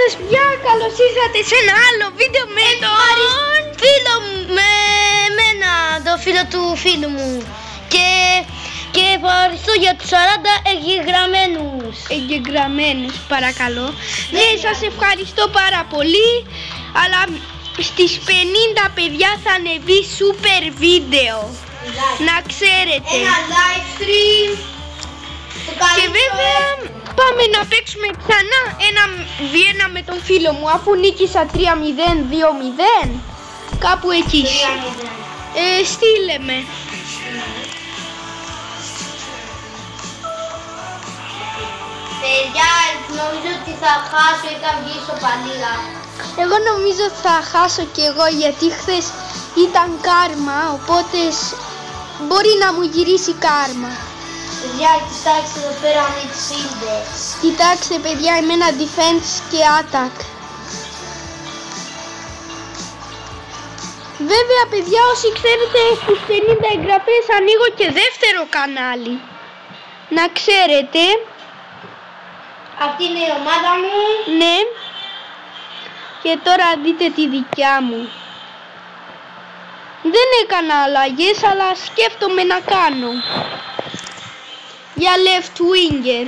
σας παιδιά, καλώς ήρθατε σε ένα άλλο βίντεο με τον φίλο μου, με εμένα, το φίλο του φίλου μου. Και ευχαριστώ για τους 40 εγγεγραμμένους, παρακαλώ. Ναι, σας ευχαριστώ πάρα πολύ, αλλά στις 50 παιδιά θα ανεβεί super βίντεο, να ξέρετε. Ένα live stream. Και βέβαια πάμε να παίξουμε ξανά ένα V1 με τον φίλο μου, αφού νίκησα 3-0, 2-0, κάπου εκεί. Στείλε με. Παιδιά, νομίζω ότι θα χάσω ή θα βγει σοπαλίδα. Εγώ νομίζω θα χάσω κι εγώ, γιατί χθες ήταν κάρμα, οπότε μπορεί να μου γυρίσει κάρμα. Παιδιά, κοιτάξτε εδώ πέρα με τις σύντες. Κοιτάξτε παιδιά, εμένα defense και attack. Βέβαια παιδιά, όσοι ξέρετε, στους 50 εγγραφές ανοίγω και δεύτερο κανάλι, να ξέρετε. Αυτή είναι η ομάδα μου. Ναι. Και τώρα δείτε τη δικιά μου. Δεν έκανα αλλαγές, αλλά σκέφτομαι να κάνω. Για left winger.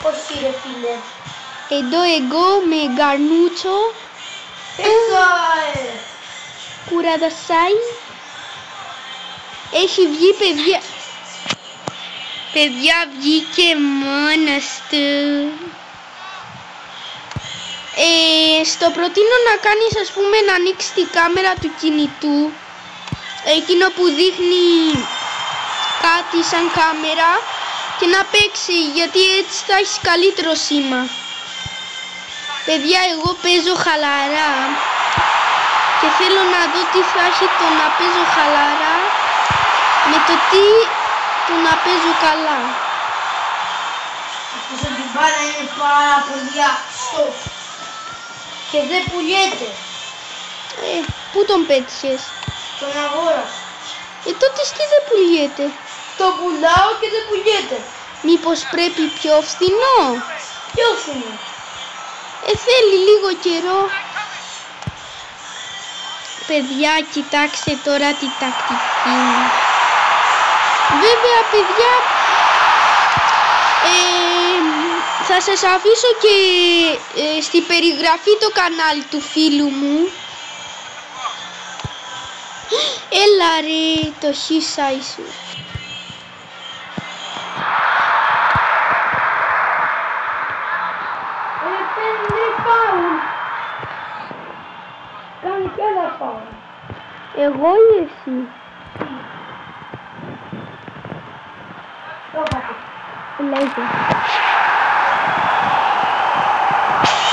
Όχι ρε φίλε. Εδώ εγώ με Γκαρνούτσο. Κουραδασάι. Έχει βγει παιδιά. Παιδιά, βγήκε μόνος του. Στο προτείνω να κάνεις, ας πούμε, να ανοίξει τη κάμερα του κινητού, εκείνο που δείχνει κάτι σαν κάμερα, και να παίξει, γιατί έτσι θα έχεις καλύτερο σήμα. Παιδιά, εγώ παίζω χαλαρά και θέλω να δω τι θα έχει το να παίζω χαλαρά με το τι το να παίζω καλά. Αυτό την μπάλα είναι πάρα πολύ άξιο και δεν πουλιέται. Πού τον πέτυχες? Τον αγόρασα. Τότε τι δεν πουλιέται? Το πουλάω και δεν πουλιέται. Μήπως πρέπει πιο φθηνό? Πιο φθηνό. Θέλει λίγο καιρό. Παιδιά, κοιτάξτε τώρα τη τακτική μου. Βέβαια παιδιά, θα σας αφήσω και στη περιγραφή το κανάλι του φίλου μου. Έλα ρε, το χίσαι σου. Πέντε πάω. Κάνει και άλλα πάω. Εγώ ή εσύ? Λέγε.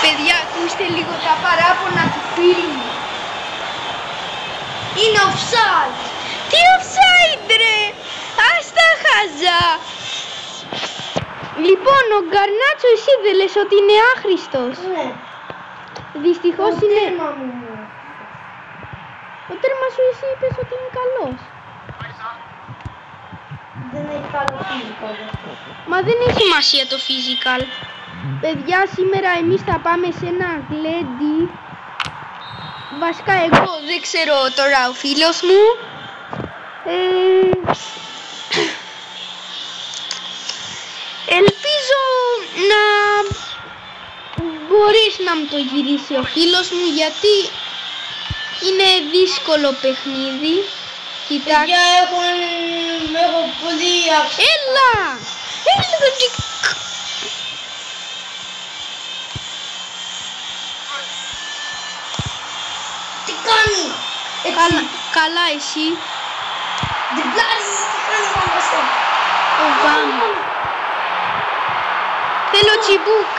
Παιδιά, ακούστε λίγο τα παράπονα του φίλου μου. Είναι offside. Τι offside ρε, ας τα χαζά. Λοιπόν, ο Γκαρνάτσο εσύ δεν λες ότι είναι άχρηστος? Ναι. Δυστυχώς Το είναι... τέρμα μου. Ο τέρμα σου εσύ είπες ότι είναι καλός. Δεν έχει καλό physical γι' αυτό. Μα δεν έχει σημασία το physical. Παιδιά, σήμερα εμείς θα πάμε σε ένα γλέντι. Βασικά εγώ δεν ξέρω τώρα ο φίλος μου. Ελπίζω να μπορείς να μου το γυρίσει ο φίλος μου, γιατί είναι δύσκολο παιχνίδι. Κοιτάξτε. Παιδιά, έχω πολύ άξιο. Έλα! Τι κάνει? Καλά εσύ? Διπλάζεις, τι κάνεις μάμα σου? Ομπάμα. Θέλω τσιμπούκ.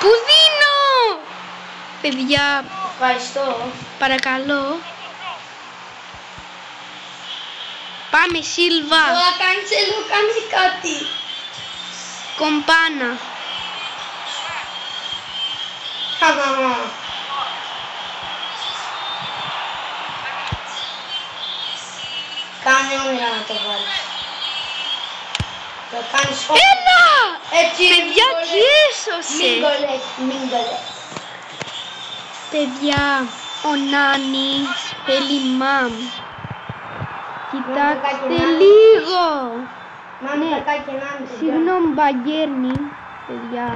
Που δίνω! Παιδιά, Ευχαριστώ. παρακαλώ. Πάμε Σίλβα. Τώρα κάνεις εδώ, κάνεις κάτι. Κομπάνα. Κάνε όνειρα να το βάλεις. Το κάνεις Έλα! Έτσι, Παιδιά, τι έσωσε. Μην το λες, μην το λες. Παιδιά, ο Νάνης θέλει μαμ. Κοιτάξτε λίγο. Μάμι, κακάκι να είναι. Συγγνώμη, μπαγκέρνη, παιδιά.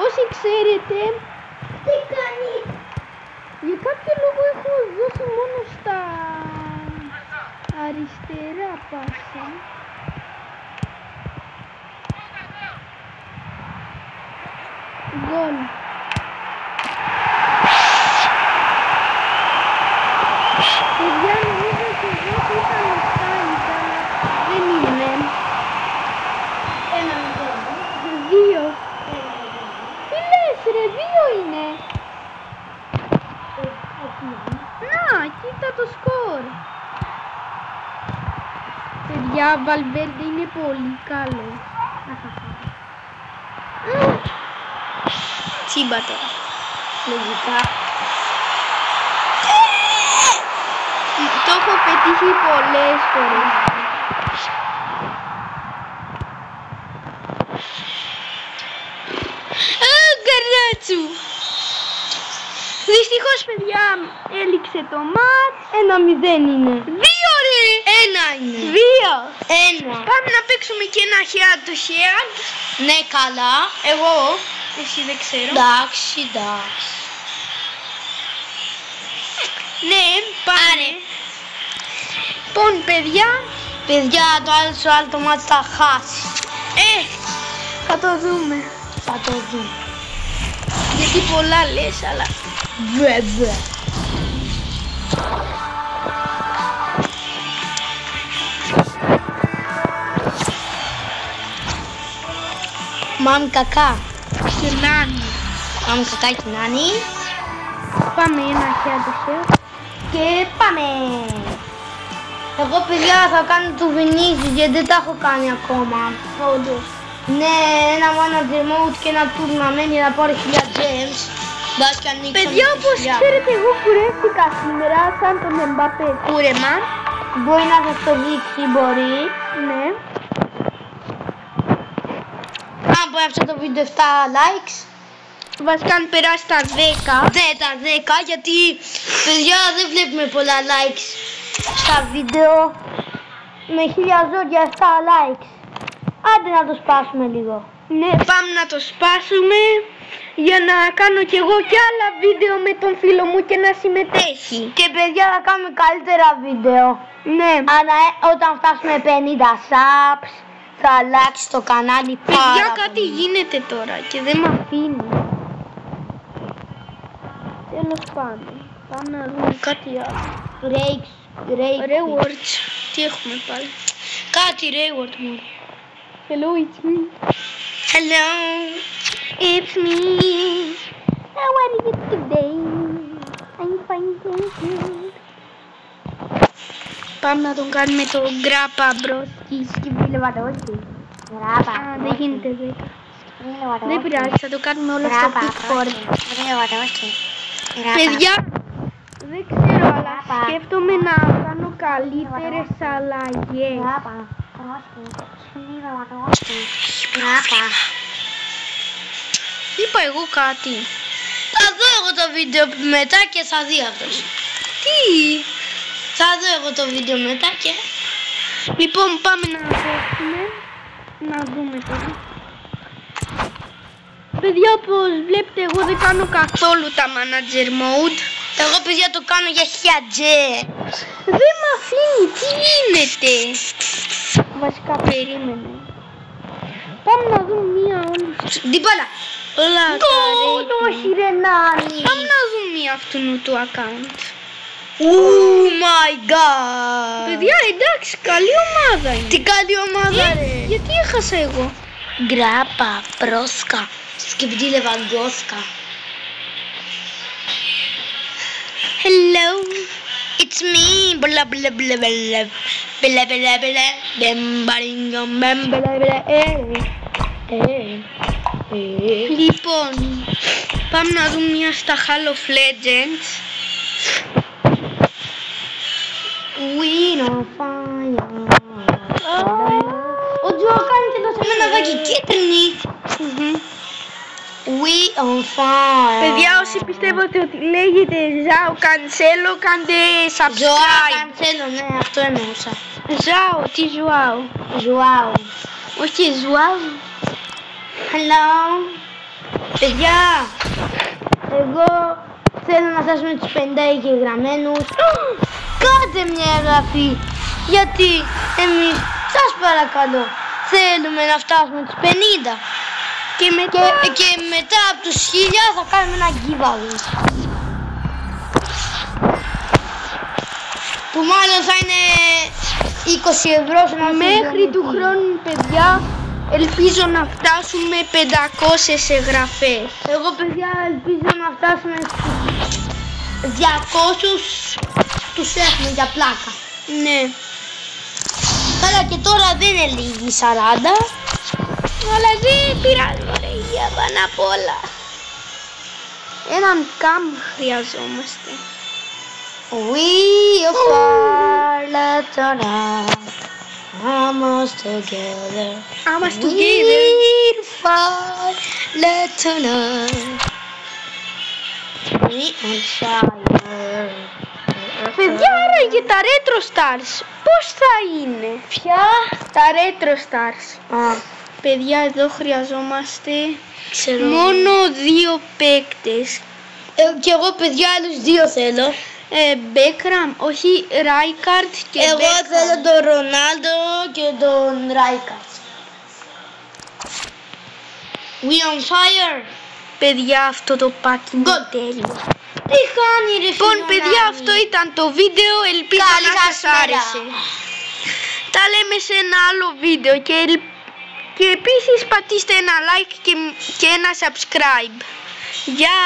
Όσοι ξέρετε, Τι κάνει. για κάποιο λόγο έχω δώσει μόνο στα αριστερά πάσα. Γκολ. Παιδιά, νομίζω ότι εδώ που ήταν ο Στάνης, αλλά δεν είναι. 1-0. 2. Τι λες ρε, 2 είναι. Να, κοίτα το σκορ. Παιδιά, Βαλβέρντε είναι πολύ καλό. Τσίμπα τώρα. Λογικά. Το έχω πετύχει πολλές φορές. Γκαράτσου. Δυστυχώς, παιδιά, έληξε το μάτ. 1-0 είναι. 2 ρε. 1 είναι. 2. 1. Πάμε να παίξουμε και ένα head to head. Ναι, καλά. Εγώ, εσύ δεν ξέρω. Εντάξει, εντάξει. Ναι, πάμε. Λοιπόν, παιδιά, Παιδιά, το άλλο το μάτι θα χάσει. θα το δούμε. Θα το δούμε. Γιατί πολλά λες, αλλά... Βέβαια. Μάμι κακά. Ξελάνει. Μάμι κακά και Νάνη. Πάμε ένα head to head. Και πάμε. Εγώ παιδιά θα κάνω του Vinicius γιατί δεν τα έχω κάνει ακόμα. Όντως. Ναι, ένα manager mode και ένα tournament για να πάρω 1000 gems. Μπας και ανοίξω. Παιδιά, όπως ξέρετε, εγώ κουρεύτηκα σήμερα σαν τον Εμπαπέ κούρεμα. Μπορεί να σας το δείξει, μπορεί. Ναι. Αν μπορεί αυτό το βίντεο 7 likes. Βασικά αν περάσει τα 10. Ναι, τα 10 γιατί παιδιά δεν βλέπουμε πολλά likes στα βίντεο. Με 1000 ζώδια 7 likes. Άντε να το σπάσουμε λίγο. Ναι, πάμε να το σπάσουμε για να κάνω κι εγώ κι άλλα βίντεο με τον φίλο μου και να συμμετέχει. Και παιδιά θα κάνουμε καλύτερα βίντεο. Ναι. Όταν φτάσουμε 50 subs θα αλλάξει το κανάλι πάρα Παιδιά, πολύ. κάτι γίνεται τώρα και δεν με αφήνει. Τέλος πάντων. Πάμε να δούμε κάτι άλλο. Rewards. Τι έχουμε πάλι. Κάτι reward μου. Hello, it's me. Hello. It's me. How are you today? I'm fine, thank you. Πάμε να τον κάνουμε το γκράπα μπρος. Α, δεν γίνεται 10. Δεν πειράζει, θα το κάνουμε όλα στο Pitford. Παιδιά, δεν ξέρω, αλλά σκέφτομαι να κάνω καλύτερες αλλαγές. Είπα εγώ κάτι. Θα δω εγώ το βίντεο μετά και θα δει αυτός. Τι? Θα δω εγώ το βίντεο μετά και... Λοιπόν, πάμε να παίξουμε. Να δούμε τώρα. Παιδιά, όπως βλέπετε, εγώ δεν κάνω καθόλου τα manager mode. Εγώ παιδιά το κάνω για 1000 gems. Δεν μ' αφήνει, τι γίνεται? Βασικά περίμενε. Πάμε να δούμε μία όλη. Ντιμπάλα. Όλα τα Όχι ρε Νάνη. Πάμε να δούμε μία αυτού του account. Oh my god. Παιδιά, εντάξει, καλή ομάδα είναι. Τι καλή ομάδα ρε. Γιατί έχασα εγώ? Γκράπα, πρόσκα. Σκεπτή Λεβαγκόσκα. Hello. It's me. Μπλα μπλα μπλα μπλα. Μπλα μπλα μπλα. Μπεμπαριγκομ μπλα μπλα. Λοιπόν, πάμε να δούμε μία στα Hall of Legends. on fire. Ο Τζο κάνει και το σεμέναδάκι κίτρινη. We on fire. Παιδιά, όσοι πιστεύετε ότι λέγεται Ζάο Κανσέλο, κάντε Ζωά subscribe. Κανσέλο, ναι, αυτό εννοούσα. Ζάο, τι Ζουάο. Ζωάου. Όχι Ζουάο. Hello. Παιδιά, εγώ θέλω να φτάσουμε τους 50 εγγεγραμμένους. Κάντε μια εγγραφή, γιατί εμείς, σας παρακαλώ, θέλουμε να φτάσουμε τους 50. Και μετά από τους 1000 θα κάνουμε ένα giveaway. Που μάλλον θα είναι 20 ευρώ σε ένα Μέχρι συνδρομητή. του χρόνου, παιδιά, ελπίζω να φτάσουμε 500 εγγραφές. Εγώ, παιδιά, ελπίζω να φτάσουμε στους 200. Τους έχουμε για πλάκα. Ναι. Καλά, και τώρα δεν είναι λίγοι 40. Αλλά δεν πειράζει, ρε, για πάνω απ' όλα. Έναν καμ χρειαζόμαστε. We are let's run, almost together. Almost We are let's run. We on fire. Παιδιά, άραγε τα Retro Stars πώς θα είναι? Ποια? Τα Retro Stars. Α, Παιδιά, εδώ χρειαζόμαστε ξέρω. μόνο 2 παίκτες. Κι εγώ, παιδιά, άλλους 2 θέλω. Μπέκραμ, όχι Ράικαρτ και Εγώ Μπέκραμ. θέλω τον Ρονάλντο και τον Ράικαρτ. We on fire. Παιδιά, αυτό το pack είναι Γκολ. τέλειο. Τι κάνει ρε Λοιπόν, φίλε, παιδιά, Νάνη? αυτό ήταν το βίντεο. Ελπίζω Καλή να σας σας μέρα. άρεσε. Τα λέμε σε ένα άλλο βίντεο και επίσης πατήστε ένα like και ένα subscribe. Γεια!